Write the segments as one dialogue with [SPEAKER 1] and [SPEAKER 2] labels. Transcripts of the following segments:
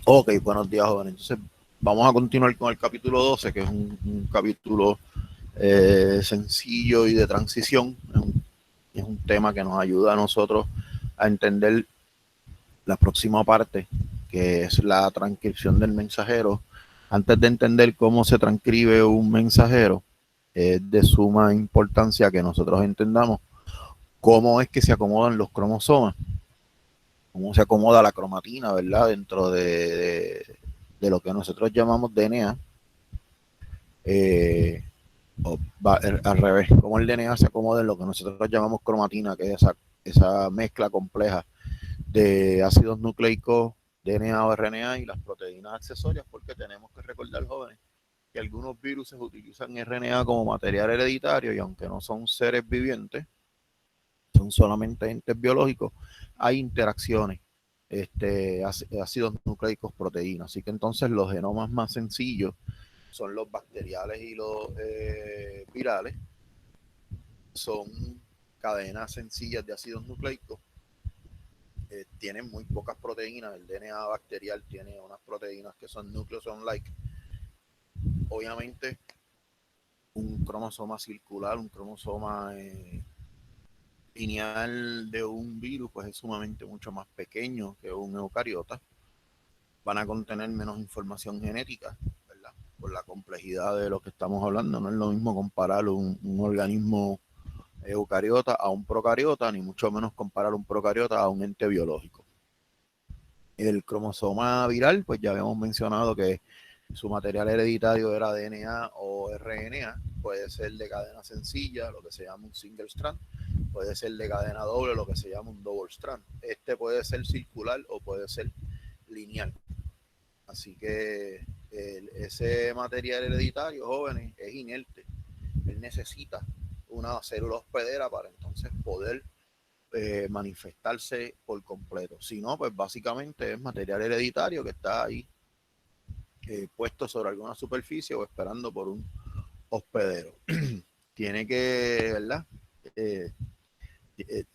[SPEAKER 1] Ok, buenos días, jóvenes. Entonces, vamos a continuar con el capítulo 12, que es un capítulo sencillo y de transición. Es un tema que nos ayuda a nosotros a entender la próxima parte, que es la transcripción del mensajero. Antes de entender cómo se transcribe un mensajero, es de suma importancia que nosotros entendamos cómo es que se acomodan los cromosomas, cómo se acomoda la cromatina, ¿verdad? Dentro de lo que nosotros llamamos DNA. Eh, al revés, cómo el DNA se acomoda en lo que nosotros llamamos cromatina, que es esa mezcla compleja de ácidos nucleicos, DNA o RNA y las proteínas accesorias, porque tenemos que recordar, jóvenes, que algunos virus utilizan RNA como material hereditario y aunque no son seres vivientes, son solamente entes biológicos, hay interacciones, ácidos nucleicos, proteínas. Así que entonces los genomas más sencillos son los bacteriales y los virales, son cadenas sencillas de ácidos nucleicos, tienen muy pocas proteínas. El DNA bacterial tiene unas proteínas que son nucleosome-like. Obviamente, un cromosoma circular, un cromosoma lineal de un virus, pues es sumamente mucho más pequeño que un eucariota. Van a contener menos información genética, ¿verdad? Por la complejidad de lo que estamos hablando. No es lo mismo comparar un organismo eucariota a un procariota, ni mucho menos comparar un procariota a un ente biológico. El cromosoma viral, pues ya habíamos mencionado que su material hereditario era DNA o RNA, puede ser de cadena sencilla, lo que se llama un single strand, puede ser de cadena doble, lo que se llama un double strand. Este puede ser circular o puede ser lineal. Así que ese material hereditario, jóvenes, es inerte. Él necesita una célula hospedera para entonces poder manifestarse por completo. Si no, pues básicamente es material hereditario que está ahí puesto sobre alguna superficie o esperando por un hospedero. Tiene que, ¿verdad? Eh, eh,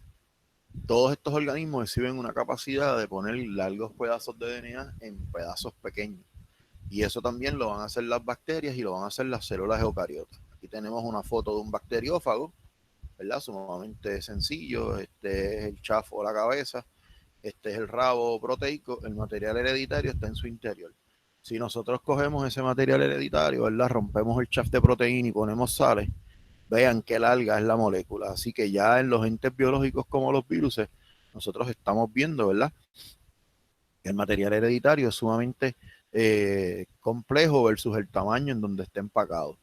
[SPEAKER 1] todos estos organismos exhiben una capacidad de poner largos pedazos de DNA en pedazos pequeños. Y eso también lo van a hacer las bacterias y lo van a hacer las células eucariotas. Aquí tenemos una foto de un bacteriófago, ¿verdad? Sumamente sencillo. Este es el chafo o la cabeza. Este es el rabo proteico. El material hereditario está en su interior. Si nosotros cogemos ese material hereditario, ¿verdad? Rompemos el chaff de proteína y ponemos sales, vean qué larga es la molécula. Así que ya en los entes biológicos como los virus, nosotros estamos viendo, ¿verdad? El material hereditario es sumamente complejo versus el tamaño en donde está empacado.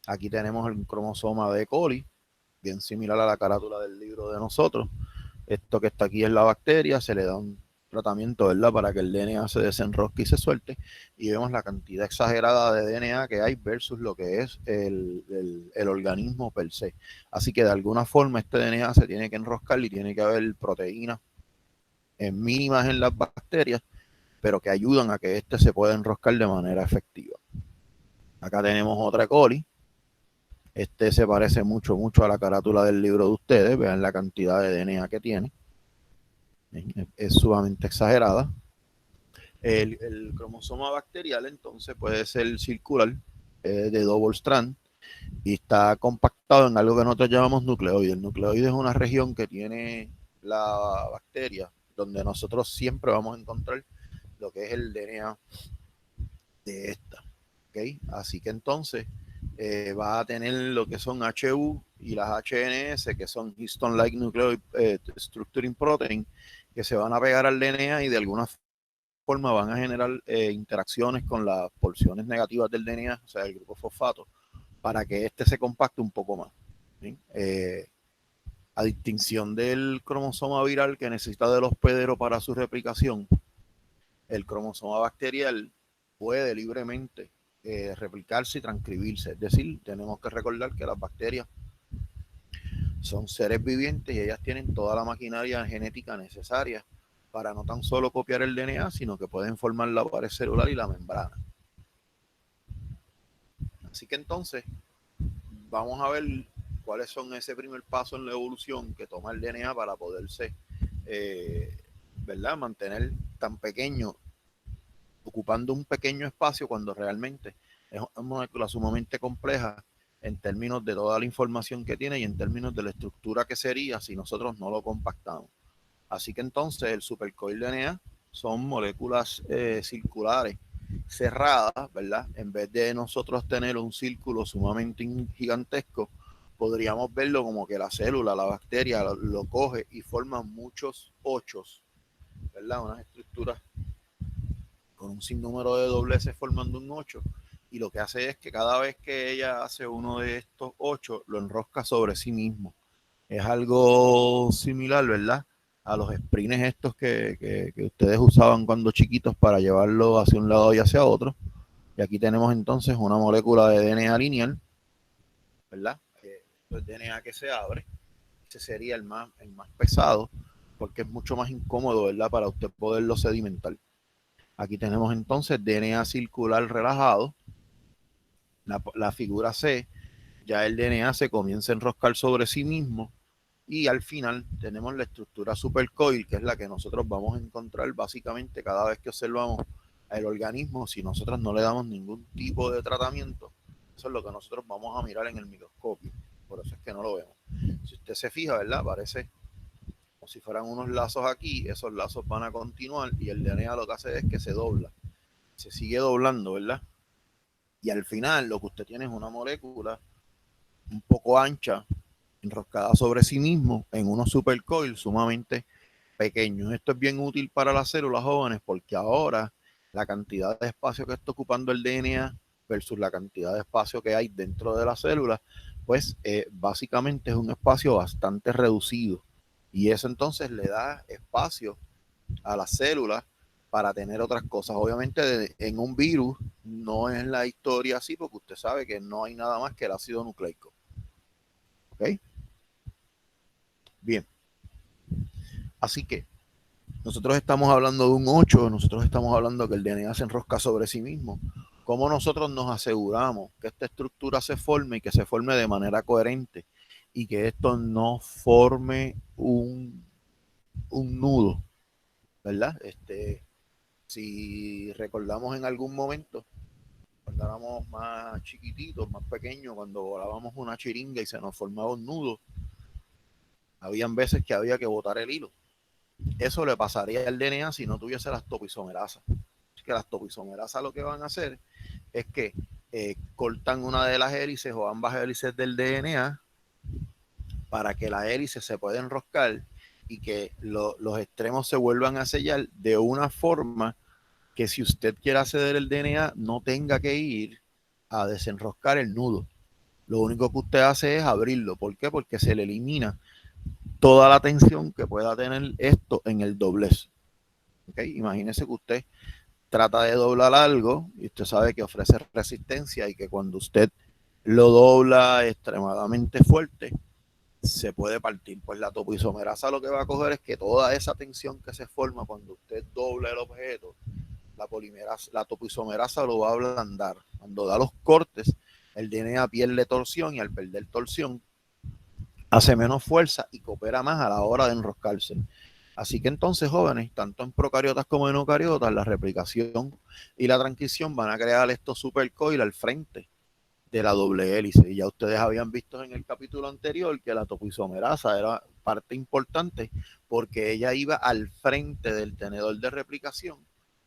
[SPEAKER 1] Aquí tenemos el cromosoma de coli, bien similar a la carátula del libro de nosotros. Esto que está aquí es la bacteria, se le da un tratamiento, ¿verdad? Para que el DNA se desenrosque y se suelte, y vemos la cantidad exagerada de DNA que hay versus lo que es el organismo per se. Así que de alguna forma este DNA se tiene que enroscar y tiene que haber proteínas mínimas en las bacterias, pero que ayudan a que éste se pueda enroscar de manera efectiva. Acá tenemos otra coli. Este se parece mucho, mucho a la carátula del libro de ustedes. Vean la cantidad de DNA que tiene. Es sumamente exagerada. El cromosoma bacterial entonces puede ser circular, de double strand, y está compactado en algo que nosotros llamamos nucleoide. El nucleoide es una región que tiene la bacteria, donde nosotros siempre vamos a encontrar lo que es el DNA de esta. ¿Okay? Así que entonces va a tener lo que son HU y las HNS, que son Histone-like Nucleoid Structuring Protein, que se van a pegar al DNA y de alguna forma van a generar interacciones con las porciones negativas del DNA, o sea, el grupo fosfato, para que este se compacte un poco más. ¿Sí? A distinción del cromosoma viral que necesita del hospedero para su replicación, el cromosoma bacterial puede libremente replicarse y transcribirse. Es decir, tenemos que recordar que las bacterias son seres vivientes y ellas tienen toda la maquinaria genética necesaria para no tan solo copiar el DNA, sino que pueden formar la pared celular y la membrana. Así que entonces vamos a ver cuáles son ese primer paso en la evolución que toma el DNA para poderse, ¿verdad?, mantener tan pequeño, ocupando un pequeño espacio cuando realmente es una molécula sumamente compleja en términos de toda la información que tiene y en términos de la estructura que sería si nosotros no lo compactamos. Así que entonces el supercoil DNA son moléculas circulares cerradas, ¿verdad? En vez de nosotros tener un círculo sumamente gigantesco, podríamos verlo como que la célula, la bacteria lo coge y forma muchos ochos, ¿verdad? Unas estructuras con un sinnúmero de dobleces formando un 8, y lo que hace es que cada vez que ella hace uno de estos 8 lo enrosca sobre sí mismo. Es algo similar, ¿verdad? A los sprints estos que ustedes usaban cuando chiquitos para llevarlo hacia un lado y hacia otro. Y aquí tenemos entonces una molécula de DNA lineal, ¿verdad? Esto es DNA que se abre. Ese sería el más pesado, porque es mucho más incómodo, ¿verdad? Para usted poderlo sedimentar. Aquí tenemos entonces DNA circular relajado. La figura C, ya el DNA se comienza a enroscar sobre sí mismo, y al final tenemos la estructura supercoil, que es la que nosotros vamos a encontrar básicamente cada vez que observamos el organismo. Si nosotros no le damos ningún tipo de tratamiento, eso es lo que nosotros vamos a mirar en el microscopio. Por eso es que no lo vemos. Si usted se fija, ¿verdad? Parece como si fueran unos lazos aquí. Esos lazos van a continuar y el DNA lo que hace es que se dobla. Se sigue doblando, ¿verdad? Y al final lo que usted tiene es una molécula un poco ancha, enroscada sobre sí mismo en unos supercoils sumamente pequeños. Esto es bien útil para las células jóvenes, porque ahora la cantidad de espacio que está ocupando el DNA versus la cantidad de espacio que hay dentro de la célula, pues básicamente es un espacio bastante reducido, y eso entonces le da espacio a las células para tener otras cosas. Obviamente en un virus no es la historia así, porque usted sabe que no hay nada más que el ácido nucleico. ¿Ok? Bien. Así que nosotros estamos hablando de un 8, nosotros estamos hablando que el DNA se enrosca sobre sí mismo. ¿Cómo nosotros nos aseguramos que esta estructura se forme y que se forme de manera coherente y que esto no forme un nudo, ¿verdad? Si recordamos en algún momento, cuando éramos más chiquititos, más pequeños, cuando volábamos una chiringa y se nos formaba un nudo, habían veces que había que botar el hilo. Eso le pasaría al DNA si no tuviese las topoisomerasas. Que las topoisomerasas lo que van a hacer es que cortan una de las hélices o ambas hélices del DNA para que la hélice se pueda enroscar y que los extremos se vuelvan a sellar de una forma que si usted quiere acceder el DNA no tenga que ir a desenroscar el nudo. Lo único que usted hace es abrirlo. ¿Por qué? Porque se le elimina toda la tensión que pueda tener esto en el doblez. ¿Okay? Imagínese que usted trata de doblar algo y usted sabe que ofrece resistencia y que cuando usted lo dobla extremadamente fuerte se puede partir. Pues la topoisomerasa lo que va a coger es que toda esa tensión que se forma cuando usted dobla el objeto, la topoisomerasa lo va a ablandar. Cuando da los cortes, el DNA pierde torsión, y al perder torsión hace menos fuerza y coopera más a la hora de enroscarse. Así que entonces, jóvenes, tanto en procariotas como en eucariotas, la replicación y la transición van a crear estos supercoil al frente de la doble hélice. Y ya ustedes habían visto en el capítulo anterior que la topoisomerasa era parte importante porque ella iba al frente del tenedor de replicación,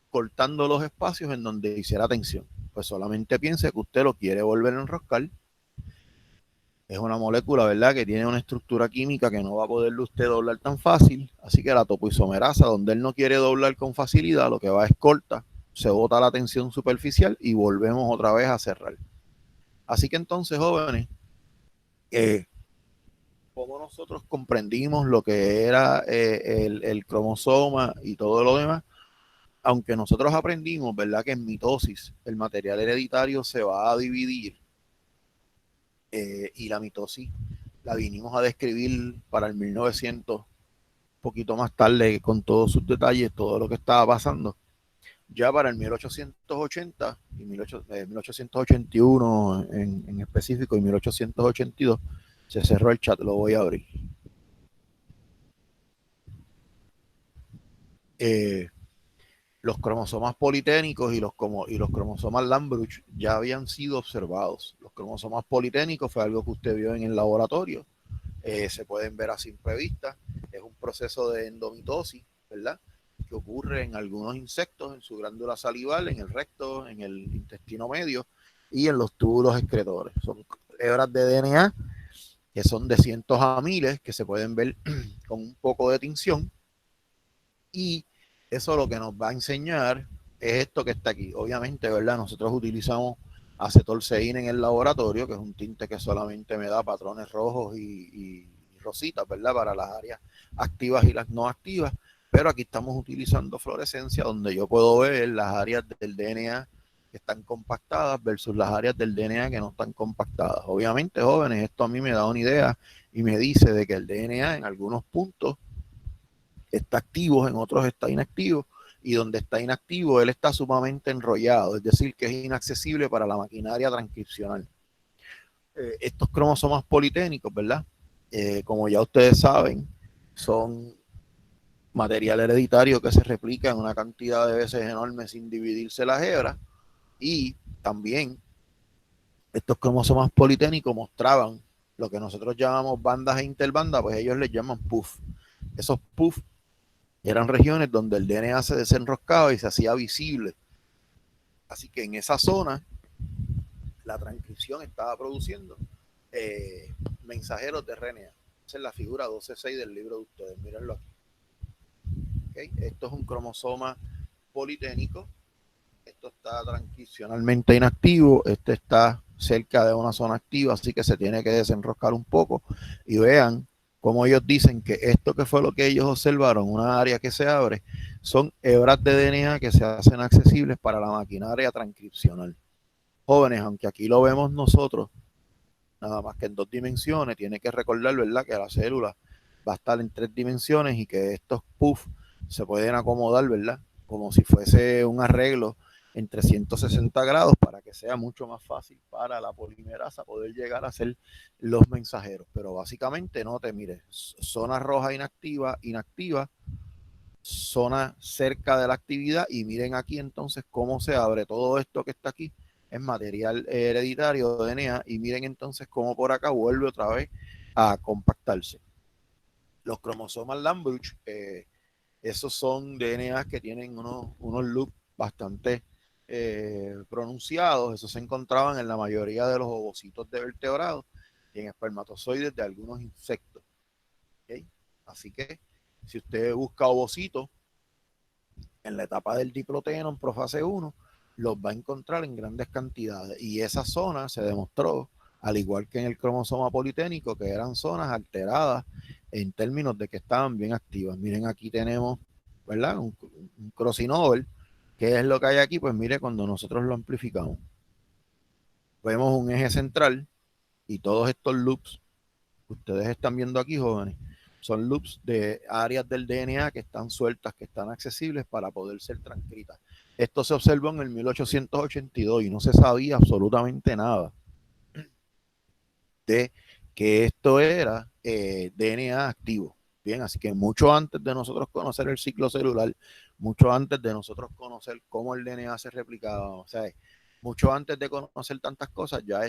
[SPEAKER 1] cortando los espacios en donde hiciera tensión. Pues solamente piense que usted lo quiere volver a enroscar. Es una molécula, ¿verdad?, que tiene una estructura química que no va a poderle usted doblar tan fácil. Así que la topoisomerasa, donde él no quiere doblar con facilidad, lo que va es corta, se bota la tensión superficial y volvemos otra vez a cerrar. Así que entonces, jóvenes, como nosotros comprendimos lo que era el cromosoma y todo lo demás, aunque nosotros aprendimos, ¿verdad?, que en mitosis el material hereditario se va a dividir, y la mitosis la vinimos a describir para el 1900, poquito más tarde, con todos sus detalles, todo lo que estaba pasando. Ya para el 1880 y 1881 en específico, y 1882 se cerró el chat. Lo voy a abrir. Eh, los cromosomas politénicos y los cromosomas Lambruch ya habían sido observados. Los cromosomas politénicos fue algo que usted vio en el laboratorio. Se pueden ver a simple vista. Es un proceso de endomitosis, ¿verdad? Que ocurre en algunos insectos, en su glándula salival, en el recto, en el intestino medio y en los túbulos excretores. Son hebras de DNA que son de cientos a miles, que se pueden ver con un poco de tinción. Y eso lo que nos va a enseñar es esto que está aquí. Obviamente, ¿verdad? Nosotros utilizamos acetolceína en el laboratorio, que es un tinte que solamente me da patrones rojos y rositas, ¿verdad? Para las áreas activas y las no activas. Pero aquí estamos utilizando fluorescencia, donde yo puedo ver las áreas del DNA que están compactadas versus las áreas del DNA que no están compactadas. Obviamente, jóvenes, esto a mí me da una idea y me dice de que el DNA en algunos puntos está activo, en otros está inactivo, y donde está inactivo, él está sumamente enrollado, es decir, que es inaccesible para la maquinaria transcripcional. Estos cromosomas politénicos, ¿verdad? Como ya ustedes saben, son material hereditario que se replica en una cantidad de veces enorme sin dividirse las hebras, y también estos cromosomas politénicos mostraban lo que nosotros llamamos bandas e interbandas, pues ellos les llaman puff. Esos puff eran regiones donde el DNA se desenroscaba y se hacía visible. Así que en esa zona la transcripción estaba produciendo mensajeros de RNA. Esa es la figura 12.6 del libro de ustedes. Mírenlo aquí. ¿Okay? Esto es un cromosoma politénico. Esto está transcripcionalmente inactivo. Este está cerca de una zona activa, así que se tiene que desenroscar un poco. Y vean como ellos dicen que esto que fue lo que ellos observaron, una área que se abre, son hebras de DNA que se hacen accesibles para la maquinaria transcripcional. Jóvenes, aunque aquí lo vemos nosotros, nada más que en 2 dimensiones, tiene que recordar, ¿verdad?, que la célula va a estar en 3 dimensiones y que estos puffs se pueden acomodar, ¿verdad?, como si fuese un arreglo en 360 grados para que sea mucho más fácil para la polimerasa poder llegar a ser los mensajeros. Pero básicamente, no te mires, zona roja inactiva, inactiva, zona cerca de la actividad, y miren aquí entonces cómo se abre todo esto que está aquí, es material hereditario, DNA, y miren entonces cómo por acá vuelve otra vez a compactarse. Los cromosomas Lambruch, esos son DNA que tienen unos loops bastante pronunciados. Esos se encontraban en la mayoría de los ovocitos de vertebrados y en espermatozoides de algunos insectos. ¿Okay? Así que si usted busca ovocitos en la etapa del diproteno en profase 1, los va a encontrar en grandes cantidades. Y esa zona se demostró, al igual que en el cromosoma politénico, que eran zonas alteradas en términos de que estaban bien activas. Miren, aquí tenemos, ¿verdad?, un crossing over. ¿Qué es lo que hay aquí? Pues mire, cuando nosotros lo amplificamos, vemos un eje central y todos estos loops que ustedes están viendo aquí, jóvenes, son loops de áreas del DNA que están sueltas, que están accesibles para poder ser transcritas. Esto se observó en el 1882 y no se sabía absolutamente nada de que esto era DNA activo. Bien, así que mucho antes de nosotros conocer el ciclo celular, mucho antes de nosotros conocer cómo el DNA se replicaba, o sea, mucho antes de conocer tantas cosas, ya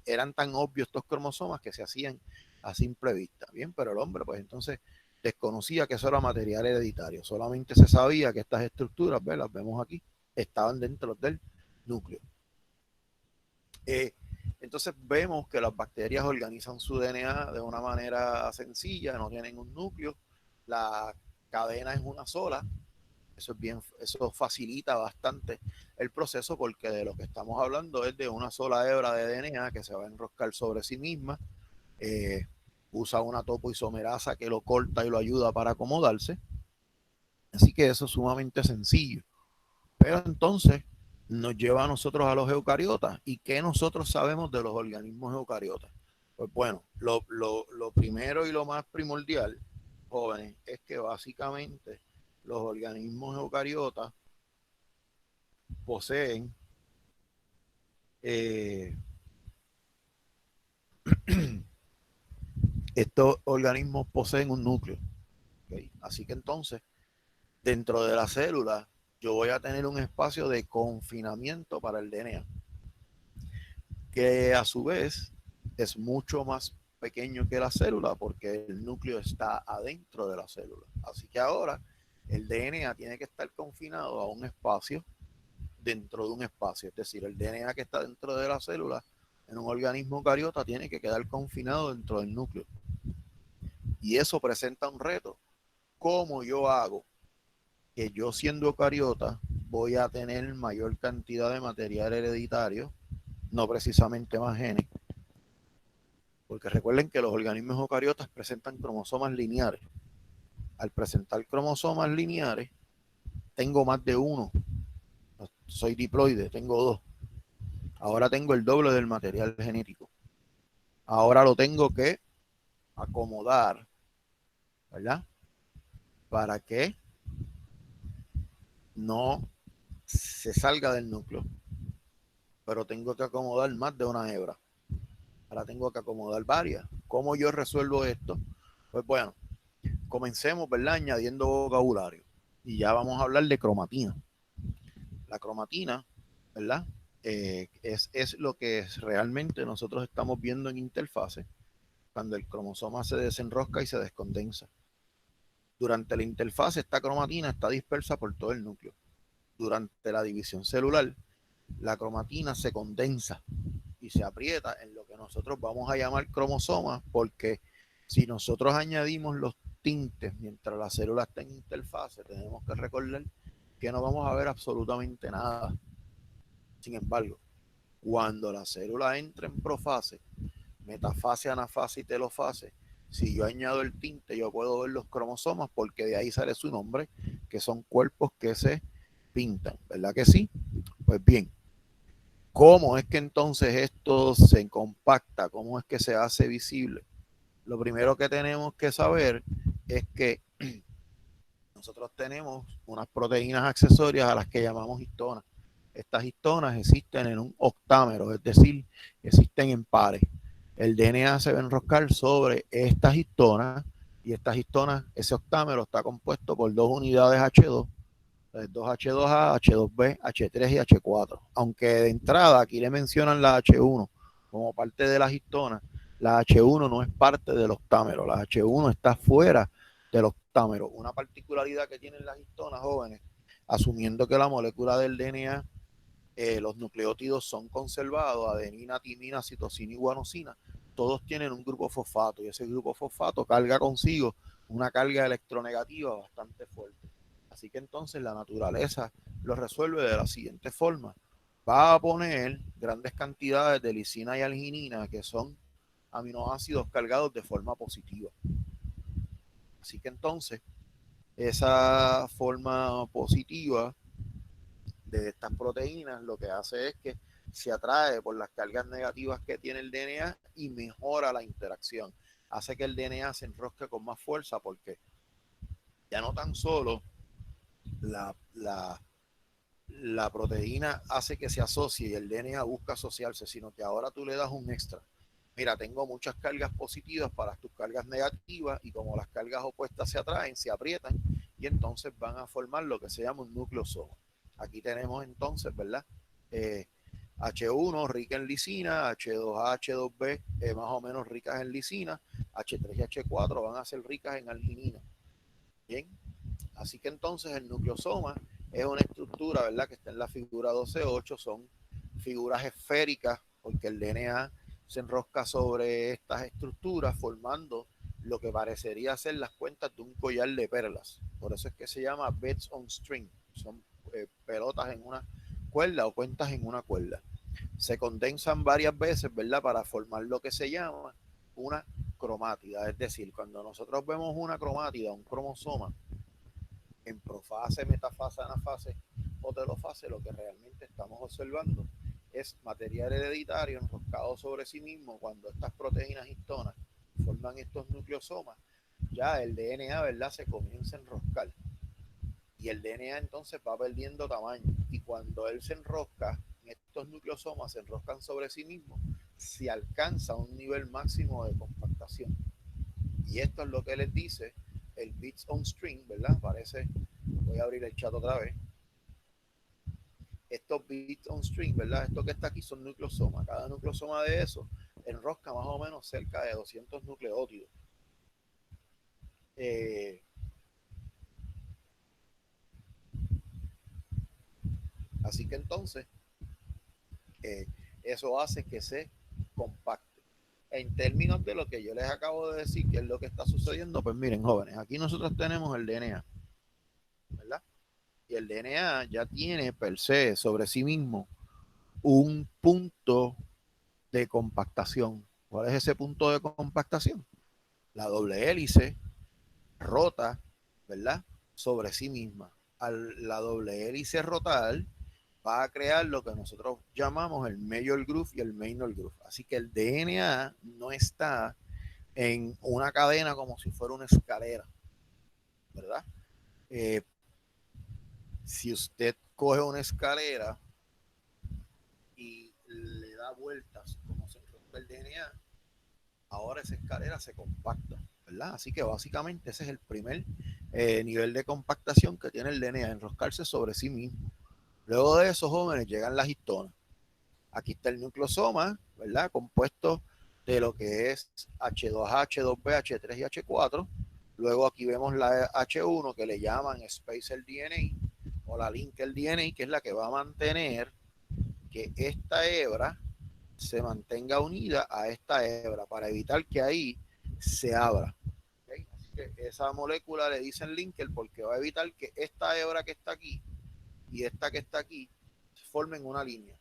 [SPEAKER 1] eran tan obvios estos cromosomas que se hacían a simple vista. Bien, pero el hombre, pues entonces desconocía que eso era material hereditario. Solamente se sabía que estas estructuras, ¿ves? Las vemos aquí, estaban dentro del núcleo. Entonces vemos que las bacterias organizan su DNA de una manera sencilla, no tienen un núcleo, la cadena es una sola. Eso facilita bastante el proceso, porque de lo que estamos hablando es de una sola hebra de DNA que se va a enroscar sobre sí misma. Usa una topoisomerasa que lo corta y lo ayuda para acomodarse. Así que eso es sumamente sencillo. Pero entonces nos lleva a nosotros a los eucariotas. ¿Y qué nosotros sabemos de los organismos eucariotas? Pues bueno, lo primero y lo más primordial, jóvenes, es que básicamente los organismos eucariotas poseen estos organismos poseen un núcleo. ¿Okay? Así que entonces, dentro de la célula yo voy a tener un espacio de confinamiento para el DNA, que a su vez es mucho más pequeño que la célula porque el núcleo está adentro de la célula. Así que ahora el DNA tiene que estar confinado a un espacio dentro de un espacio. Es decir, el DNA que está dentro de la célula en un organismo eucariota tiene que quedar confinado dentro del núcleo. Y eso presenta un reto. ¿Cómo yo hago que yo siendo eucariota voy a tener mayor cantidad de material hereditario, no precisamente más genes? Porque recuerden que los organismos eucariotas presentan cromosomas lineares. Al presentar cromosomas lineares, tengo más de uno. Soy diploide, tengo dos. Ahora tengo el doble del material genético. Ahora lo tengo que acomodar, ¿verdad? Para que no se salga del núcleo. Pero tengo que acomodar más de una hebra. Ahora tengo que acomodar varias. ¿Cómo yo resuelvo esto? Pues bueno, comencemos, ¿verdad? Añadiendo vocabulario. Y ya vamos a hablar de cromatina. La cromatina, ¿verdad? Es lo que realmente nosotros estamos viendo en interfase cuando el cromosoma se desenrosca y se descondensa. Durante la interfase, esta cromatina está dispersa por todo el núcleo. Durante la división celular, la cromatina se condensa y se aprieta en lo que nosotros vamos a llamar cromosomas, porque si nosotros añadimos los tintes mientras la célula está en interfase, tenemos que recordar que no vamos a ver absolutamente nada. Sin embargo, cuando la célula entra en profase, metafase, anafase y telofase, si yo añado el tinte, yo puedo ver los cromosomas porque de ahí sale su nombre, que son cuerpos que se pintan, ¿verdad que sí? Pues bien, ¿cómo es que entonces esto se compacta? ¿Cómo es que se hace visible? Lo primero que tenemos que saber es que nosotros tenemos unas proteínas accesorias a las que llamamos histonas. Estas histonas existen en un octámero, es decir, existen en pares. El DNA se va a enroscar sobre estas histonas y estas histonas, ese octámero está compuesto por dos unidades H2, 2H2A, H2B, H3 y H4. Aunque de entrada aquí le mencionan la H1 como parte de las histonas, la H1 no es parte del octámero, la H1 está fuera del octámero. Una particularidad que tienen las histonas jóvenes, asumiendo que la molécula del DNA, los nucleótidos son conservados, adenina, timina, citosina y guanosina, todos tienen un grupo fosfato y ese grupo fosfato carga consigo una carga electronegativa bastante fuerte. Así que entonces la naturaleza lo resuelve de la siguiente forma. Va a poner grandes cantidades de lisina y arginina, que son aminoácidos cargados de forma positiva. Así que entonces esa forma positiva de estas proteínas lo que hace es que se atrae por las cargas negativas que tiene el DNA y mejora la interacción. Hace que el DNA se enrosque con más fuerza porque ya no tan solo la, la, la proteína hace que se asocie y el DNA busca asociarse, sino que ahora tú le das un extra. Mira, tengo muchas cargas positivas para tus cargas negativas y como las cargas opuestas se atraen, se aprietan y entonces van a formar lo que se llama un nucleosoma. Aquí tenemos entonces, ¿verdad? H1 rica en lisina, H2A, H2B más o menos ricas en lisina, H3 y H4 van a ser ricas en arginina. Bien, así que entonces el nucleosoma es una estructura, ¿verdad? Que está en la figura 12.8, son figuras esféricas porque el DNA se enrosca sobre estas estructuras formando lo que parecería ser las cuentas de un collar de perlas. Por eso es que se llama beds on string, son pelotas en una cuerda o cuentas en una cuerda. Se condensan varias veces, ¿verdad? Para formar lo que se llama una cromátida. Es decir, cuando nosotros vemos una cromátida, un cromosoma, en profase, metafase, anafase o telofase, lo que realmente estamos observando es material hereditario enroscado sobre sí mismo. Cuando estas proteínas histonas forman estos nucleosomas, ya el DNA, ¿verdad?, se comienza a enroscar y el DNA entonces va perdiendo tamaño y cuando él se enrosca, estos nucleosomas se enroscan sobre sí mismos, se alcanza un nivel máximo de compactación. Y esto es lo que les dice el bits on string, ¿verdad? Parece, voy a abrir el chat otra vez. estos bits on string, ¿verdad? Esto que está aquí son nucleosomas. Cada nucleosoma de eso enrosca más o menos cerca de 200 nucleótidos. Así que entonces, eso hace que se compacte. En términos de lo que yo les acabo de decir, que es lo que está sucediendo, pues miren, jóvenes, aquí nosotros tenemos el DNA, ¿verdad? Y el DNA ya tiene per se sobre sí mismo un punto de compactación. ¿Cuál es ese punto de compactación? La doble hélice rota, ¿verdad? Sobre sí misma. La doble hélice rotar va a crear lo que nosotros llamamos el major groove y el minor groove. Así que el DNA no está en una cadena como si fuera una escalera, ¿verdad? Eh, si usted coge una escalera y le da vueltas como se rompe el DNA, ahora esa escalera se compacta, ¿verdad? Así que básicamente ese es el primer nivel de compactación que tiene el DNA, enroscarse sobre sí mismo. Luego de eso, jóvenes, llegan las histonas. Aquí está el nucleosoma, ¿verdad? Compuesto de lo que es H2H, H2B, H3 y H4. Luego aquí vemos la H1 que le llaman Spacer DNA o la Linker DNA, que es la que va a mantener que esta hebra se mantenga unida a esta hebra para evitar que ahí se abra. ¿Okay? Así que esa molécula le dicen linker porque va a evitar que esta hebra que está aquí y esta que está aquí formen una línea.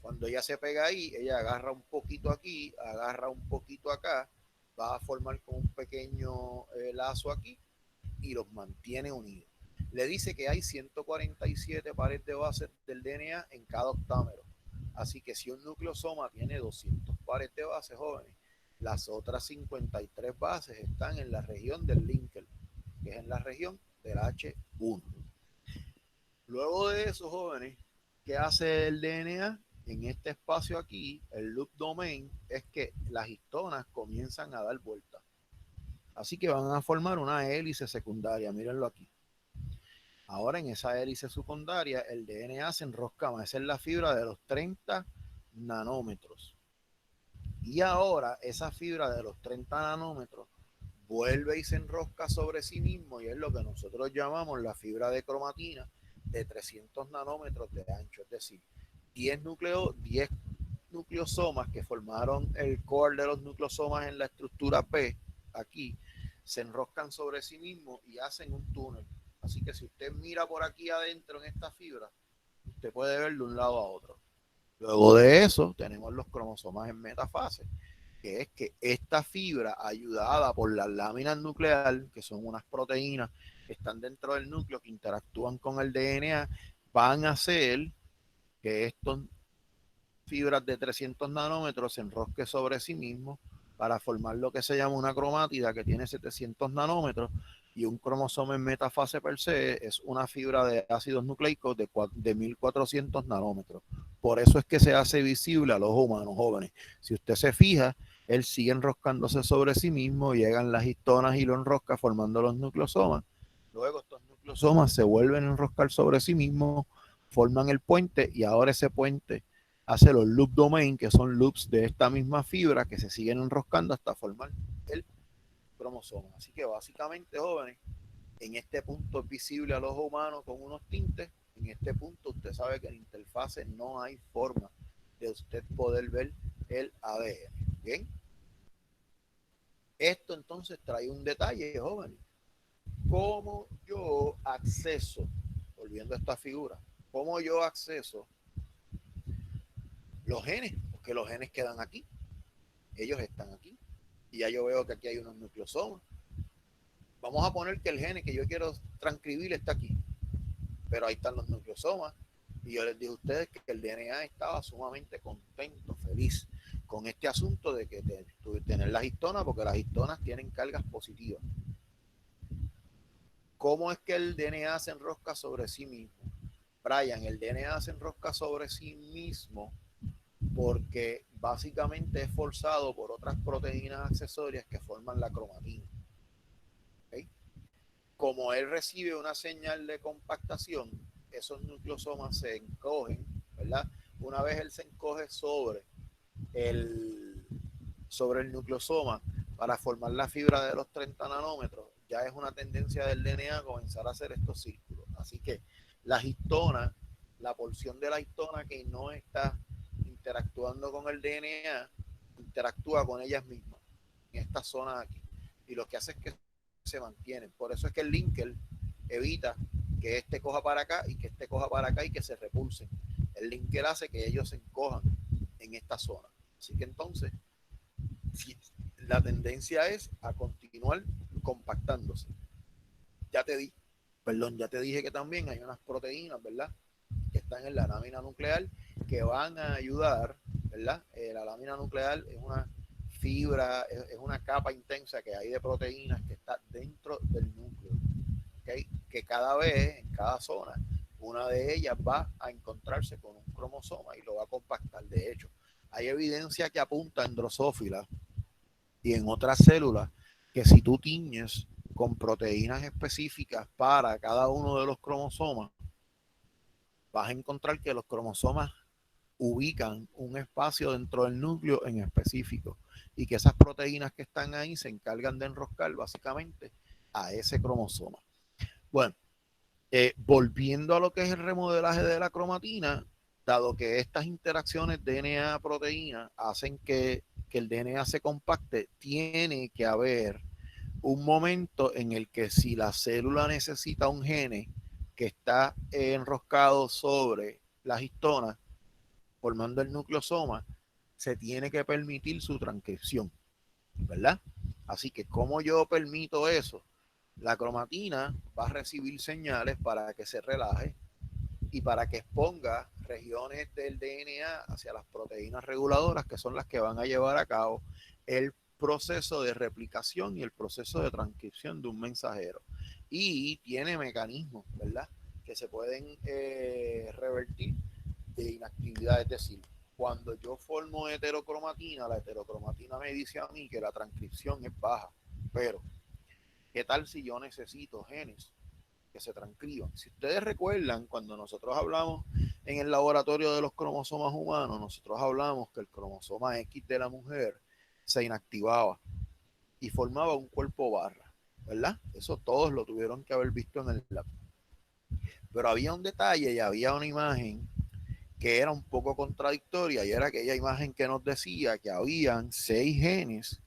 [SPEAKER 1] Cuando ella se pega ahí, ella agarra un poquito aquí, agarra un poquito acá, va a formar con un pequeño lazo aquí y los mantiene unidos. Le dice que hay 147 pares de bases del DNA en cada octámero. Así que si un nucleosoma tiene 200 pares de bases, jóvenes, las otras 53 bases están en la región del linker, que es en la región del H1. Luego de eso, jóvenes, ¿qué hace el DNA? En este espacio aquí, el loop domain, es que las histonas comienzan a dar vueltas. Así que van a formar una hélice secundaria, mírenlo aquí. Ahora en esa hélice secundaria, el DNA se enrosca más, esa es la fibra de los 30 nanómetros. Y ahora esa fibra de los 30 nanómetros vuelve y se enrosca sobre sí mismo y es lo que nosotros llamamos la fibra de cromatina de 300 nanómetros de ancho, es decir, 10 nucleosomas que formaron el core de los nucleosomas en la estructura P, aquí, se enroscan sobre sí mismos y hacen un túnel. Así que si usted mira por aquí adentro en esta fibra, usted puede ver de un lado a otro. Luego de eso, tenemos los cromosomas en metafase, que es que esta fibra, ayudada por las láminas nucleares, que son unas proteínas que están dentro del núcleo que interactúan con el DNA, van a hacer que estos fibras de 300 nanómetros se enrosque sobre sí mismo para formar lo que se llama una cromátida que tiene 700 nanómetros y un cromosoma en metafase per se es una fibra de ácidos nucleicos de 1400 nanómetros. Por eso es que se hace visible a los humanos jóvenes. Si usted se fija, él sigue enroscándose sobre sí mismo, llegan las histonas y lo enrosca formando los nucleosomas. Luego estos nucleosomas se vuelven a enroscar sobre sí mismos, forman el puente y ahora ese puente hace los loop domain, que son loops de esta misma fibra que se siguen enroscando hasta formar el cromosoma. Así que básicamente, jóvenes, en este punto es visible a los humanos con unos tintes. En este punto usted sabe que en interfase no hay forma de usted poder ver el ADN. Bien. Esto entonces trae un detalle, jóvenes. ¿Cómo yo acceso, volviendo a esta figura, cómo yo acceso los genes? Porque los genes quedan aquí. Ellos están aquí. Y ya yo veo que aquí hay unos nucleosomas. Vamos a poner que el gene que yo quiero transcribir está aquí, pero ahí están los nucleosomas. Y yo les dije a ustedes que el DNA estaba sumamente contento, feliz con este asunto de que tener las histonas, porque las histonas tienen cargas positivas. ¿Cómo es que el DNA se enrosca sobre sí mismo? Brian, el DNA se enrosca sobre sí mismo porque básicamente es forzado por otras proteínas accesorias que forman la cromatina. ¿Okay? Como él recibe una señal de compactación, esos nucleosomas se encogen, ¿verdad? Una vez él se encoge el, sobre el nucleosoma para formar la fibra de los 30 nanómetros, ya es una tendencia del DNA a comenzar a hacer estos círculos. Así que la histona, la porción de la histona que no está interactuando con el DNA, interactúa con ellas mismas, en esta zona de aquí. Y lo que hace es que se mantienen. Por eso es que el linker evita que este coja para acá y que este coja para acá y que se repulsen. El linker hace que ellos se encojan en esta zona. Así que entonces, si la tendencia es a continuar compactándose. Ya te di, perdón, ya te dije que también hay unas proteínas, ¿verdad? Que están en la lámina nuclear que van a ayudar, ¿verdad? La lámina nuclear es una fibra, es una capa intensa que hay de proteínas que está dentro del núcleo, ¿okay? Que cada vez, en cada zona, una de ellas va a encontrarse con un cromosoma y lo va a compactar. De hecho, hay evidencia que apunta en Drosophila y en otras células que si tú tiñes con proteínas específicas para cada uno de los cromosomas, vas a encontrar que los cromosomas ubican un espacio dentro del núcleo en específico y que esas proteínas que están ahí se encargan de enroscar básicamente a ese cromosoma. Bueno, volviendo a lo que es el remodelaje de la cromatina, dado que estas interacciones DNA-proteína hacen que el DNA se compacte, tiene que haber un momento en el que si la célula necesita un gene que está enroscado sobre las histonas, formando el nucleosoma, se tiene que permitir su transcripción, ¿verdad? Así que, ¿cómo yo permito eso? La cromatina va a recibir señales para que se relaje y para que exponga regiones del DNA hacia las proteínas reguladoras, que son las que van a llevar a cabo el proceso de replicación y el proceso de transcripción de un mensajero. Y tiene mecanismos, ¿verdad?, que se pueden revertir de inactividad. Es decir, cuando yo formo heterocromatina, la heterocromatina me dice a mí que la transcripción es baja, pero ¿qué tal si yo necesito genes que se transcriban? Si ustedes recuerdan, cuando nosotros hablamos en el laboratorio de los cromosomas humanos, nosotros hablamos que el cromosoma X de la mujer se inactivaba y formaba un cuerpo barra, ¿verdad? Eso todos lo tuvieron que haber visto en el lab. Pero había un detalle y había una imagen que era un poco contradictoria, y era aquella imagen que nos decía que habían 6 genes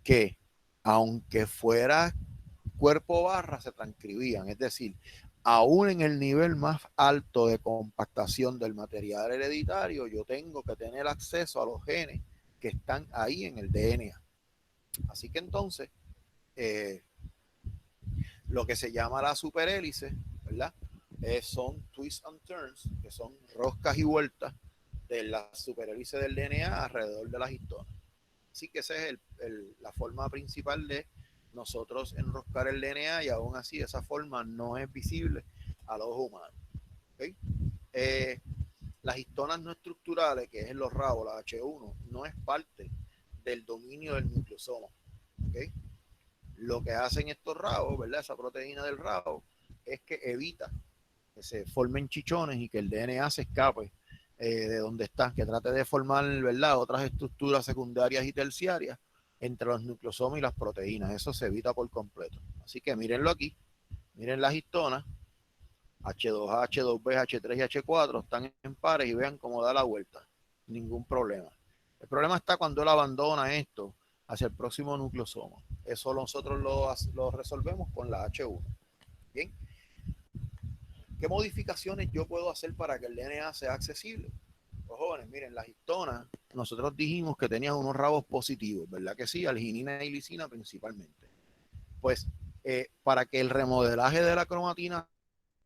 [SPEAKER 1] que, aunque fuera cuerpo barra, se transcribían. Es decir, aún en el nivel más alto de compactación del material hereditario, yo tengo que tener acceso a los genes que están ahí en el DNA. Así que entonces, lo que se llama la superhélice, ¿verdad? Son twists and turns, que son roscas y vueltas de la superhélice del DNA alrededor de las histonas. Así que esa es la forma principal de nosotros enroscar el DNA, y aún así esa forma no es visible al ojo humano. ¿Okay? Las histonas no estructurales, que es en los rabos, la H1, no es parte del dominio del nucleosoma. ¿Okay? Lo que hacen estos rabos, ¿verdad? Esa proteína del rabo, es que evita que se formen chichones y que el DNA se escape de donde está, que trate de formar, ¿verdad?, otras estructuras secundarias y terciarias entre los nucleosomas y las proteínas. Eso se evita por completo. Así que mírenlo aquí, miren las histonas, H2A, H2B, H3 y H4 están en pares y vean cómo da la vuelta. Ningún problema. El problema está cuando él abandona esto hacia el próximo nucleosoma. Eso nosotros lo resolvemos con la H1. Bien. ¿Qué modificaciones yo puedo hacer para que el DNA sea accesible? Pues jóvenes, miren, las histonas, nosotros dijimos que tenían unos rabos positivos, ¿verdad que sí? Arginina y lisina principalmente. Pues para que el remodelaje de la cromatina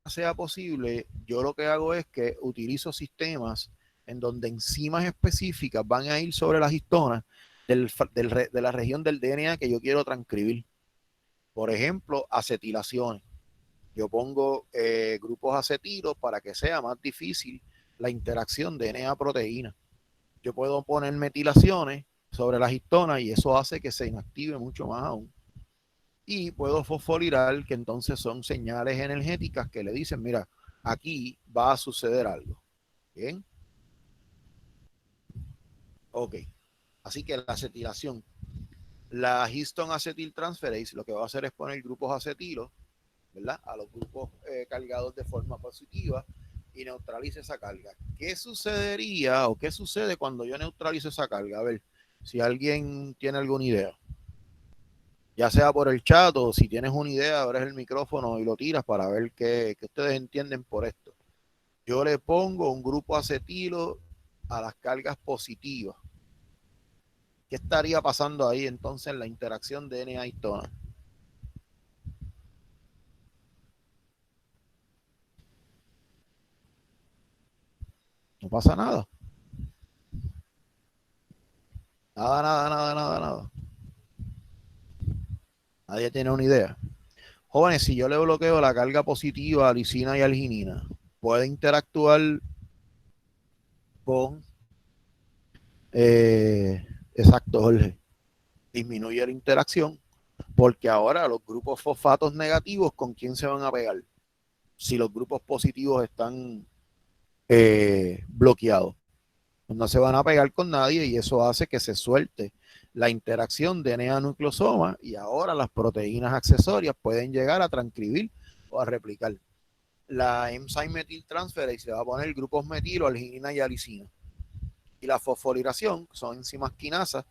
[SPEAKER 1] sea posible, yo lo que hago es que utilizo sistemas en donde enzimas específicas van a ir sobre las histonas de la región del DNA que yo quiero transcribir. Por ejemplo, acetilaciones. Yo pongo grupos acetilos para que sea más difícil la interacción de DNA-proteína. Yo puedo poner metilaciones sobre las histonas y eso hace que se inactive mucho más aún. Y puedo fosforilar, que entonces son señales energéticas que le dicen, mira, aquí va a suceder algo. Bien. Ok. Así que la acetilación, la histone acetiltransferase, lo que va a hacer es poner grupos acetilos, ¿verdad?, a los grupos cargados de forma positiva y neutraliza esa carga. ¿Qué sucedería o qué sucede cuando yo neutralizo esa carga? A ver, si alguien tiene alguna idea, ya sea por el chat o si tienes una idea, abres el micrófono y lo tiras para ver qué ustedes entienden por esto. Yo le pongo un grupo acetilo a las cargas positivas. ¿Qué estaría pasando ahí entonces en la interacción de DNA histona? No pasa nada. Nada, nada, nada, nada, nada. Nadie tiene una idea. Jóvenes, si yo le bloqueo la carga positiva a lisina y arginina, puede interactuar con... exacto, Jorge. Disminuye la interacción porque ahora los grupos fosfatos negativos, ¿con quién se van a pegar? Si los grupos positivos están bloqueados, no se van a pegar con nadie y eso hace que se suelte la interacción DNA-nucleosoma y ahora las proteínas accesorias pueden llegar a transcribir o a replicar. La enzyme metiltransferase se va a poner grupos metilo, arginina y alicina. Y la fosforilación, que son enzimas quinasas,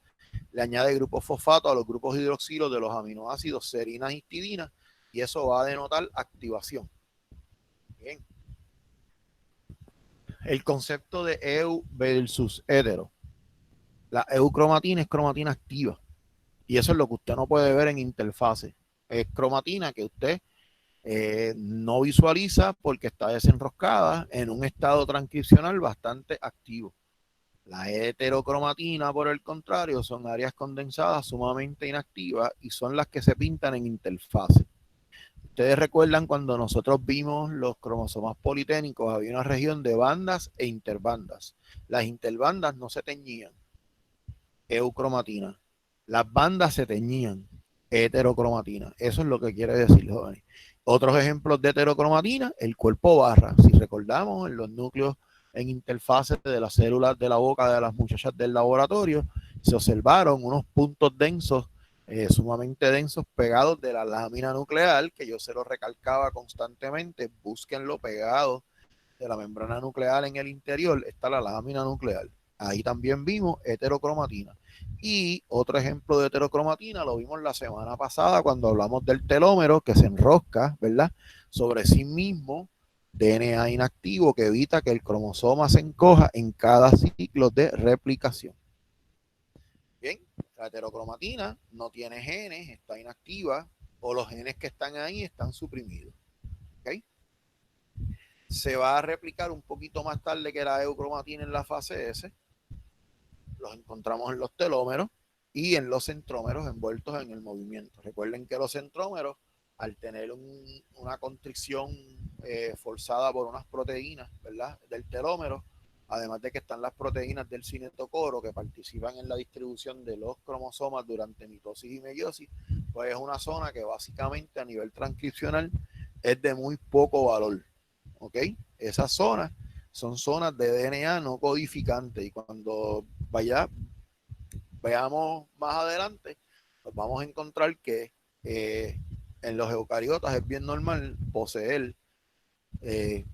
[SPEAKER 1] le añade grupos fosfato a los grupos hidroxilos de los aminoácidos serina y histidina y eso va a denotar activación. Bien. El concepto de EU versus hetero. La eucromatina es cromatina activa y eso es lo que usted no puede ver en interfase. Es cromatina que usted no visualiza porque está desenroscada en un estado transcripcional bastante activo. La heterocromatina, por el contrario, son áreas condensadas sumamente inactivas y son las que se pintan en interfase. Ustedes recuerdan cuando nosotros vimos los cromosomas politénicos, había una región de bandas e interbandas. Las interbandas no se teñían, eucromatina. Las bandas se teñían, heterocromatina. Eso es lo que quiere decir, jóvenes. Otros ejemplos de heterocromatina, el cuerpo barra. Si recordamos, en los núcleos en interfase de las células de la boca de las muchachas del laboratorio, se observaron unos puntos densos, sumamente densos, pegados de la lámina nuclear, que yo se lo recalcaba constantemente, búsquenlo pegado de la membrana nuclear en el interior, está la lámina nuclear. Ahí también vimos heterocromatina. Y otro ejemplo de heterocromatina lo vimos la semana pasada cuando hablamos del telómero que se enrosca, ¿verdad?, sobre sí mismo, DNA inactivo que evita que el cromosoma se encoja en cada ciclo de replicación. Bien, la heterocromatina no tiene genes, está inactiva o los genes que están ahí están suprimidos. ¿Okay? Se va a replicar un poquito más tarde que la eucromatina en la fase S. Los encontramos en los telómeros y en los centrómeros envueltos en el movimiento. Recuerden que los centrómeros, al tener una constricción forzada por unas proteínas, ¿verdad?, del telómero, además de que están las proteínas del cinetocoro que participan en la distribución de los cromosomas durante mitosis y meiosis, pues es una zona que básicamente a nivel transcripcional es de muy poco valor. ¿Ok? Esas zonas son zonas de DNA no codificante y cuando veamos más adelante, pues vamos a encontrar que en los eucariotas es bien normal poseer eh,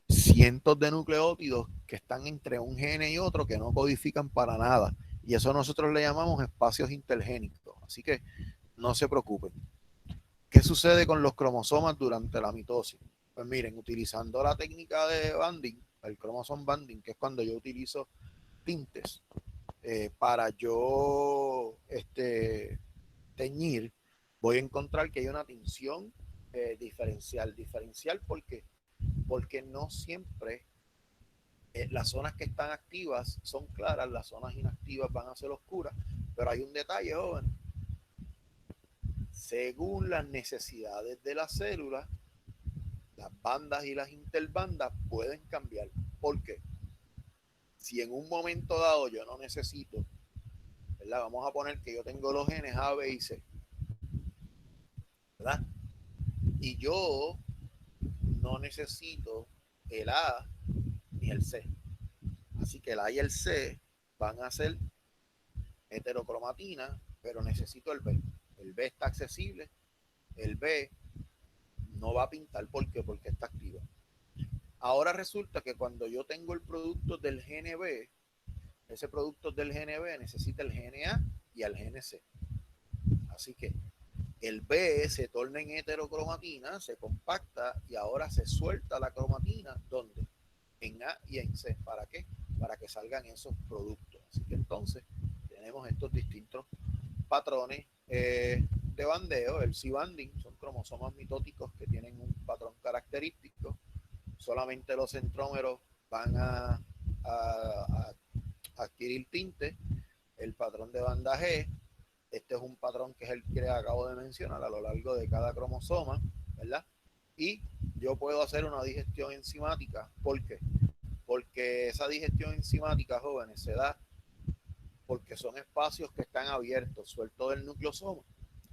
[SPEAKER 1] cientos de nucleótidos que están entre un gene y otro que no codifican para nada. Y eso nosotros le llamamos espacios intergénicos. Así que no se preocupen. ¿Qué sucede con los cromosomas durante la mitosis? Pues miren, utilizando la técnica de banding, el cromosome banding, que es cuando yo utilizo tintes para yo teñir, voy a encontrar que hay una tinción diferencial. Diferencial, ¿por qué? Porque no siempre las zonas que están activas son claras, las zonas inactivas van a ser oscuras, pero hay un detalle, joven. Según las necesidades de la célula, las bandas y las interbandas pueden cambiar. ¿Por qué? Si en un momento dado yo no necesito, ¿verdad? Vamos a poner que yo tengo los genes A, B y C, ¿verdad? Y yo no necesito el A ni el C. Así que el A y el C van a ser heterocromatina, pero necesito el B. El B está accesible, el B no va a pintar. ¿Por qué? Porque está activo. Ahora resulta que cuando yo tengo el producto del gene B, ese producto del gene B necesita el gene A y el gene C. Así que el B se torna en heterocromatina, se compacta y ahora se suelta la cromatina. ¿Dónde? En A y en C. ¿Para qué? Para que salgan esos productos. Así que entonces tenemos estos distintos patrones de bandeo. El C-banding son cromosomas mitóticos que tienen un patrón característico. Solamente los centrómeros van a adquirir tinte. El patrón de banda G, este es un patrón que es el que acabo de mencionar a lo largo de cada cromosoma, ¿verdad? Y yo puedo hacer una digestión enzimática. ¿Por qué? Porque esa digestión enzimática, jóvenes, se da porque son espacios que están abiertos, sueltos del nucleosoma,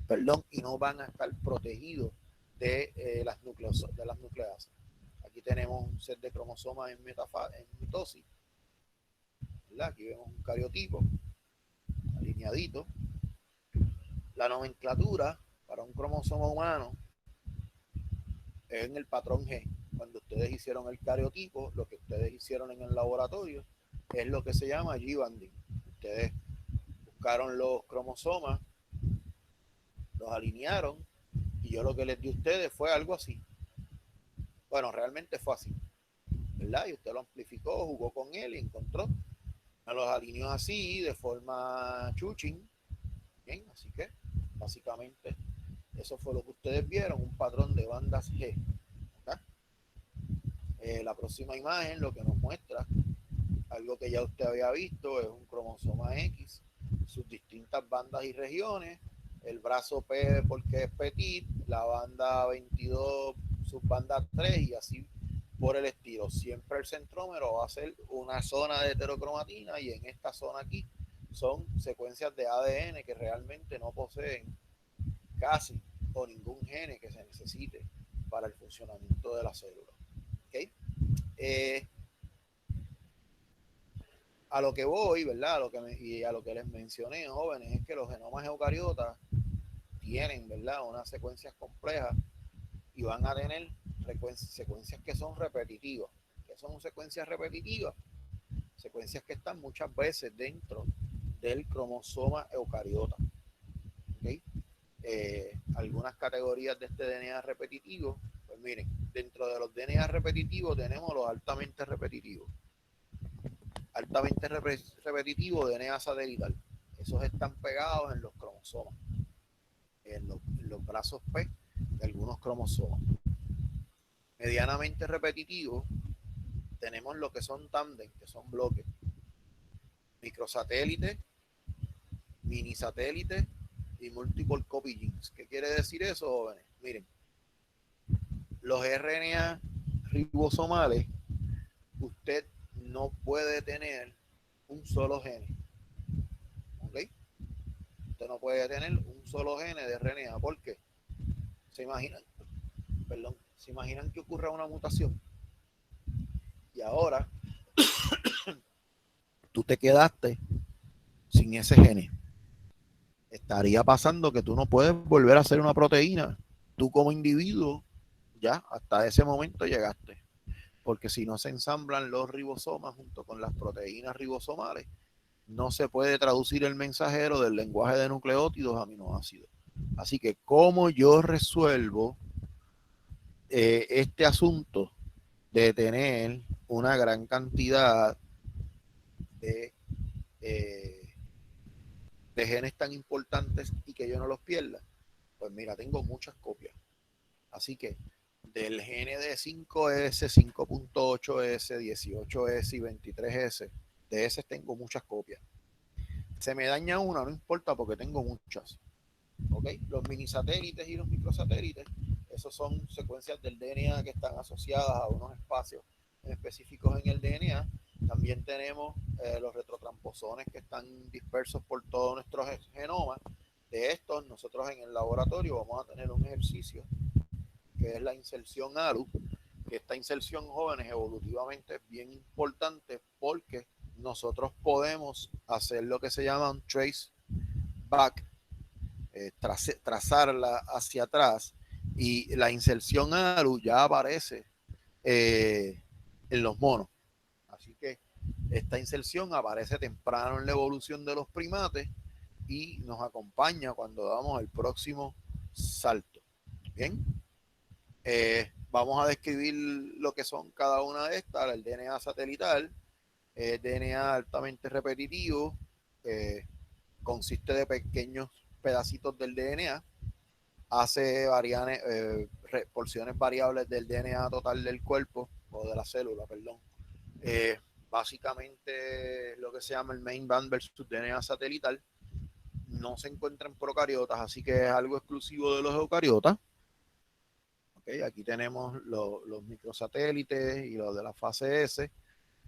[SPEAKER 1] perdón, y no van a estar protegidos de las nucleasas. Aquí tenemos un set de cromosomas en mitosis, ¿verdad? Aquí vemos un cariotipo alineadito. La nomenclatura para un cromosoma humano es en el patrón G. Cuando ustedes hicieron el cariotipo, lo que ustedes hicieron en el laboratorio es lo que se llama G-banding. Ustedes buscaron los cromosomas, los alinearon, y yo lo que les di a ustedes fue algo así. Bueno, realmente fue así, ¿verdad? Y usted lo amplificó, jugó con él y encontró. Me los alineó así, de forma chuchín. Bien, así que básicamente eso fue lo que ustedes vieron, un patrón de bandas G. La próxima imagen lo que nos muestra, algo que ya usted había visto, es un cromosoma X, sus distintas bandas y regiones, el brazo P porque es petit, la banda 22, sus bandas 3 y así por el estilo. Siempre el centrómero va a ser una zona de heterocromatina y en esta zona aquí son secuencias de ADN que realmente no poseen casi o ningún gene que se necesite para el funcionamiento de la célula. ¿Okay? A lo que voy, ¿verdad? Y a lo que les mencioné, jóvenes, es que los genomas eucariotas tienen, ¿verdad?, unas secuencias complejas y van a tener secuencias que son repetitivas. ¿Qué son secuencias repetitivas? Secuencias que están muchas veces dentro del cromosoma eucariota. ¿Okay? Algunas categorías de este DNA repetitivo, pues miren, dentro de los DNA repetitivos tenemos los altamente repetitivos. Altamente repetitivo DNA satelital. Esos están pegados en los cromosomas, en los brazos P de algunos cromosomas. Medianamente repetitivo, tenemos lo que son tándem, que son bloques. Microsatélites, minisatélites y multiple copy genes. ¿Qué quiere decir eso, jóvenes? Miren, los RNA ribosomales, usted no puede tener un solo gene. ¿Ok? Usted no puede tener un solo gene de RNA. ¿Por qué? ¿Se imaginan? ¿Se imaginan que ocurra una mutación? Y ahora tú te quedaste sin ese gene. Estaría pasando que tú no puedes volver a hacer una proteína. Tú como individuo, ya hasta ese momento llegaste. Porque si no se ensamblan los ribosomas junto con las proteínas ribosomales, no se puede traducir el mensajero del lenguaje de nucleótidos a aminoácidos. Así que, ¿cómo yo resuelvo este asunto de tener una gran cantidad de, eh, de genes tan importantes y que yo no los pierda? Pues mira, tengo muchas copias. Así que del gene de 5S, 5.8S, 18S y 23S, de ese tengo muchas copias. Se me daña una, no importa porque tengo muchas. ¿Okay? Los minisatélites y los microsatélites, esos son secuencias del DNA que están asociadas a unos espacios específicos en el DNA. También tenemos los retrotramposones que están dispersos por todo nuestro genoma. De estos, nosotros en el laboratorio vamos a tener un ejercicio que es la inserción ALU, que esta inserción, jóvenes, evolutivamente es bien importante porque nosotros podemos hacer lo que se llama un trace back, trazarla hacia atrás, y la inserción ALU ya aparece en los monos. Así que esta inserción aparece temprano en la evolución de los primates y nos acompaña cuando damos el próximo salto. Bien, vamos a describir lo que son cada una de estas. El DNA satelital, DNA altamente repetitivo, consiste de pequeños pedacitos del DNA, hace porciones variables del DNA total del cuerpo, o de la célula, perdón. Básicamente lo que se llama el main band versus DNA satelital. No se encuentra en procariotas, así que es algo exclusivo de los eucariotas. Okay, aquí tenemos los microsatélites y los de la fase S,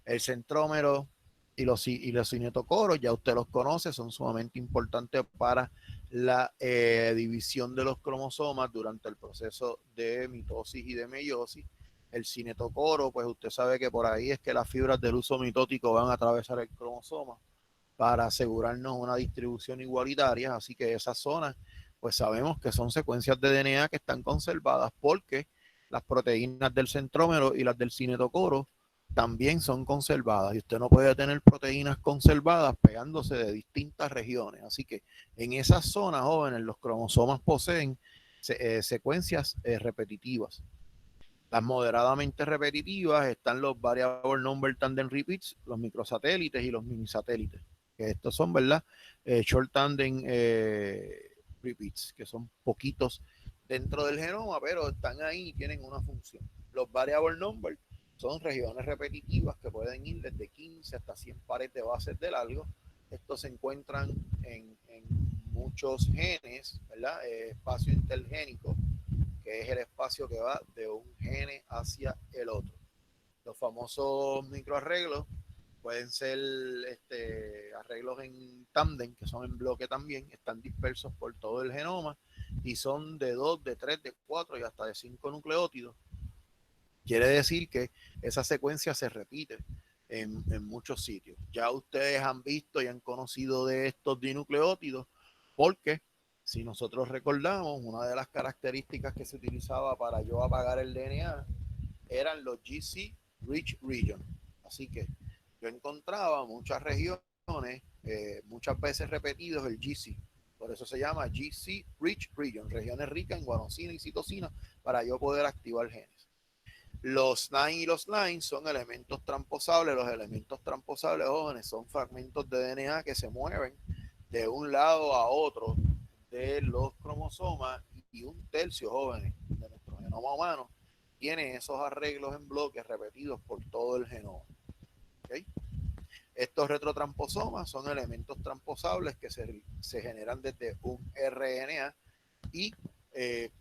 [SPEAKER 1] el centrómero y los cinetocoros, ya usted los conoce, son sumamente importantes para la división de los cromosomas durante el proceso de mitosis y de meiosis. El cinetocoro, pues usted sabe que por ahí es que las fibras del uso mitótico van a atravesar el cromosoma para asegurarnos una distribución igualitaria, así que esas zonas, pues sabemos que son secuencias de DNA que están conservadas porque las proteínas del centrómero y las del cinetocoro también son conservadas, y usted no puede tener proteínas conservadas pegándose de distintas regiones. Así que en esas zonas, jóvenes, los cromosomas poseen secuencias repetitivas. Las moderadamente repetitivas están los variable number tandem repeats, los microsatélites y los minisatélites, que estos son, ¿verdad? Short tandem repeats, que son poquitos dentro del genoma, pero están ahí y tienen una función. Los variable number son regiones repetitivas que pueden ir desde 15 hasta 100 pares de bases de largo. Estos se encuentran en muchos genes, ¿verdad? Espacio intergénico, que es el espacio que va de un gene hacia el otro. Los famosos microarreglos pueden ser arreglos en tándem, que son en bloque también, están dispersos por todo el genoma y son de 2, de 3, de 4 y hasta de 5 nucleótidos. Quiere decir que esa secuencia se repite en muchos sitios. Ya ustedes han visto y han conocido de estos dinucleótidos porque, si nosotros recordamos, una de las características que se utilizaba para yo apagar el DNA eran los GC Rich Region. Así que yo encontraba muchas regiones, muchas veces repetidos el GC. Por eso se llama GC Rich Region, regiones ricas en guanosina y citosina, para yo poder activar genes. Los line y los lines son elementos transposables. Los elementos transposables, jóvenes, son fragmentos de DNA que se mueven de un lado a otro de los cromosomas, y un tercio, jóvenes, de nuestro genoma humano tiene esos arreglos en bloques repetidos por todo el genoma. ¿Okay? Estos retrotramposomas son elementos transposables que se generan desde un RNA, y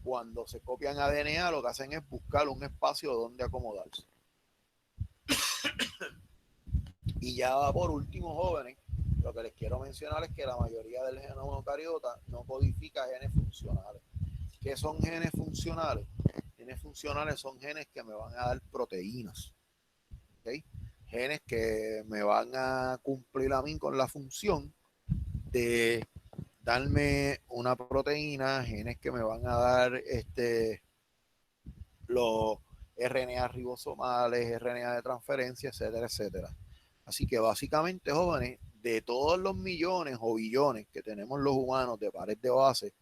[SPEAKER 1] cuando se copian a DNA lo que hacen es buscar un espacio donde acomodarse. Y ya por último, jóvenes, lo que les quiero mencionar es que la mayoría del genoma eucariota no codifica genes funcionales. ¿Qué son genes funcionales? Genes funcionales son genes que me van a dar proteínas, ¿okay? Genes que me van a cumplir a mí con la función de darme una proteína, genes que me van a dar los RNA ribosomales, RNA de transferencia, etcétera, etcétera. Así que básicamente, jóvenes, de todos los millones o billones que tenemos los humanos de pares de base,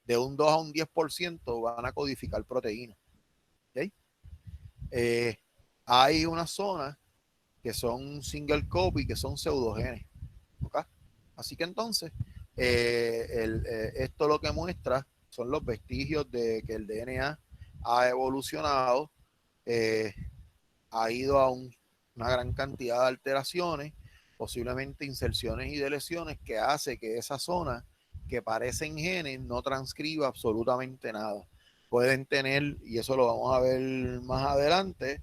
[SPEAKER 1] de un 2 a un 10% van a codificar proteínas. ¿Okay? Hay unas zonas que son single copy, que son pseudogenes. ¿Okay? Así que entonces, esto lo que muestra son los vestigios de que el DNA ha evolucionado, ha ido a una gran cantidad de alteraciones, posiblemente inserciones y deleciones, que hace que esa zona que parecen genes no transcriba absolutamente nada. Pueden tener, y eso lo vamos a ver más adelante,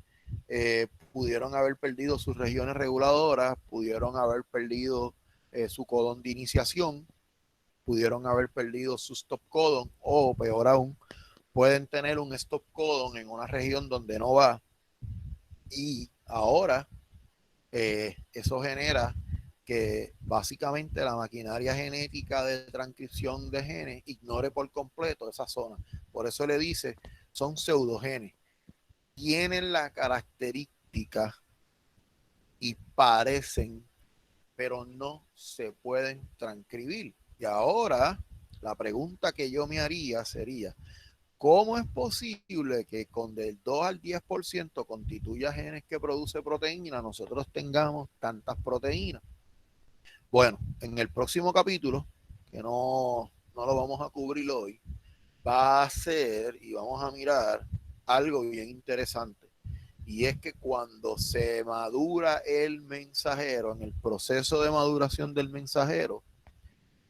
[SPEAKER 1] pudieron haber perdido sus regiones reguladoras, pudieron haber perdido su codón de iniciación, pudieron haber perdido su stop codon, o peor aún, pueden tener un stop codon en una región donde no va, y ahora eso genera que básicamente la maquinaria genética de transcripción de genes ignore por completo esa zona. Por eso le dice, son pseudogenes. Tienen la característica y parecen, pero no se pueden transcribir. Y ahora la pregunta que yo me haría sería, ¿cómo es posible que con del 2 al 10% constituya genes que produce proteína, nosotros tengamos tantas proteínas? Bueno, en el próximo capítulo, que no lo vamos a cubrir hoy, va a ser y vamos a mirar algo bien interesante. Y es que cuando se madura el mensajero, en el proceso de maduración del mensajero,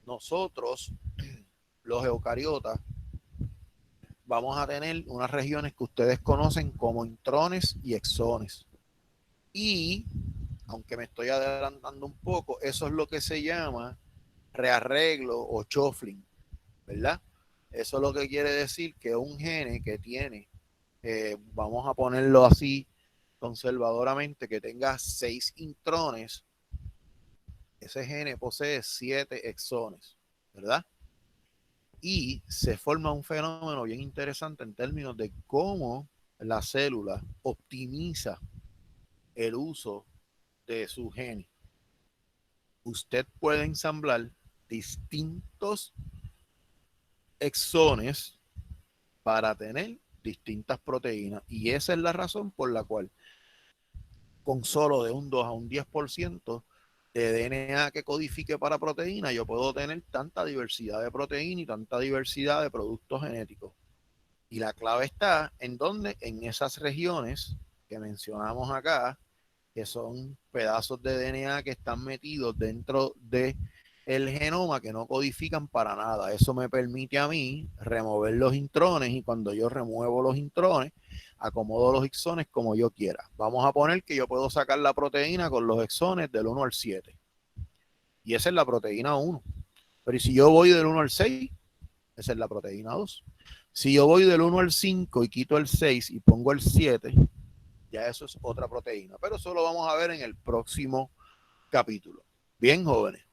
[SPEAKER 1] nosotros, los eucariotas, vamos a tener unas regiones que ustedes conocen como intrones y exones. Y, aunque me estoy adelantando un poco, eso es lo que se llama rearreglo o shuffling, ¿verdad? Eso es lo que quiere decir que un gene que tiene, vamos a ponerlo así conservadoramente, que tenga 6 intrones, ese gene posee 7 exones, ¿verdad? Y se forma un fenómeno bien interesante en términos de cómo la célula optimiza el uso de su genes. Usted puede ensamblar distintos exones para tener distintas proteínas, y esa es la razón por la cual con solo de un 2 a un 10% de DNA que codifique para proteína, yo puedo tener tanta diversidad de proteína y tanta diversidad de productos genéticos. Y la clave está en donde, en esas regiones que mencionamos acá, que son pedazos de DNA que están metidos dentro de el genoma que no codifican para nada. Eso me permite a mí remover los intrones, y cuando yo remuevo los intrones, acomodo los exones como yo quiera. Vamos a poner que yo puedo sacar la proteína con los exones del 1 al 7. Y esa es la proteína 1. Pero si yo voy del 1 al 6, esa es la proteína 2. Si yo voy del 1 al 5 y quito el 6 y pongo el 7, ya eso es otra proteína. Pero eso lo vamos a ver en el próximo capítulo. Bien, jóvenes.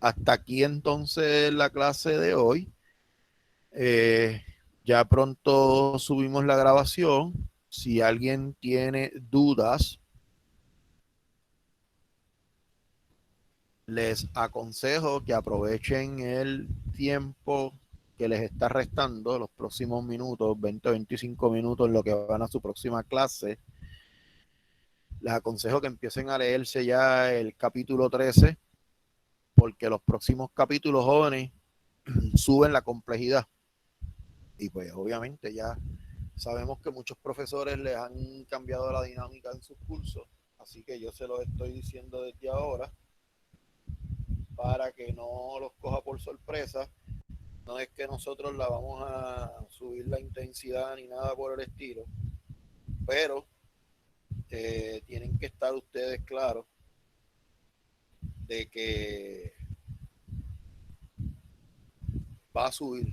[SPEAKER 1] Hasta aquí entonces la clase de hoy. Ya pronto subimos la grabación. Si alguien tiene dudas, les aconsejo que aprovechen el tiempo que les está restando, los próximos minutos, 20-25 minutos, en lo que van a su próxima clase. Les aconsejo que empiecen a leerse ya el capítulo 13, porque los próximos capítulos, jóvenes, suben la complejidad. Y pues obviamente ya sabemos que muchos profesores les han cambiado la dinámica en sus cursos, así que yo se los estoy diciendo desde ahora para que no los coja por sorpresa. No es que nosotros la vamos a subir la intensidad ni nada por el estilo, pero tienen que estar ustedes claros de que va a subir.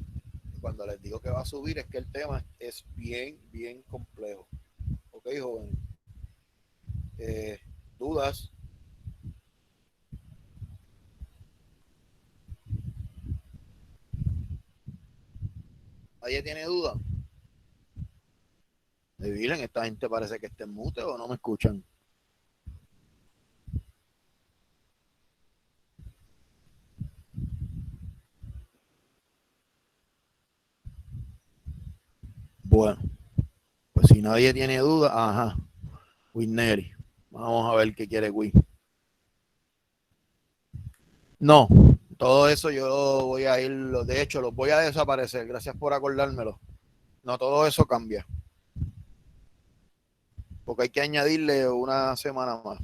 [SPEAKER 1] Cuando les digo que va a subir es que el tema es bien, bien complejo. Ok, jóvenes. ¿Dudas? ¿Nadie tiene duda? Miren, esta gente parece que está en mute o no me escuchan. Bueno, pues si nadie tiene duda, ajá, Winneri. Vamos a ver qué quiere Win. No, todo eso yo voy a ir, de hecho, los voy a desaparecer. Gracias por acordármelo. No, todo eso cambia. Porque hay que añadirle una semana más.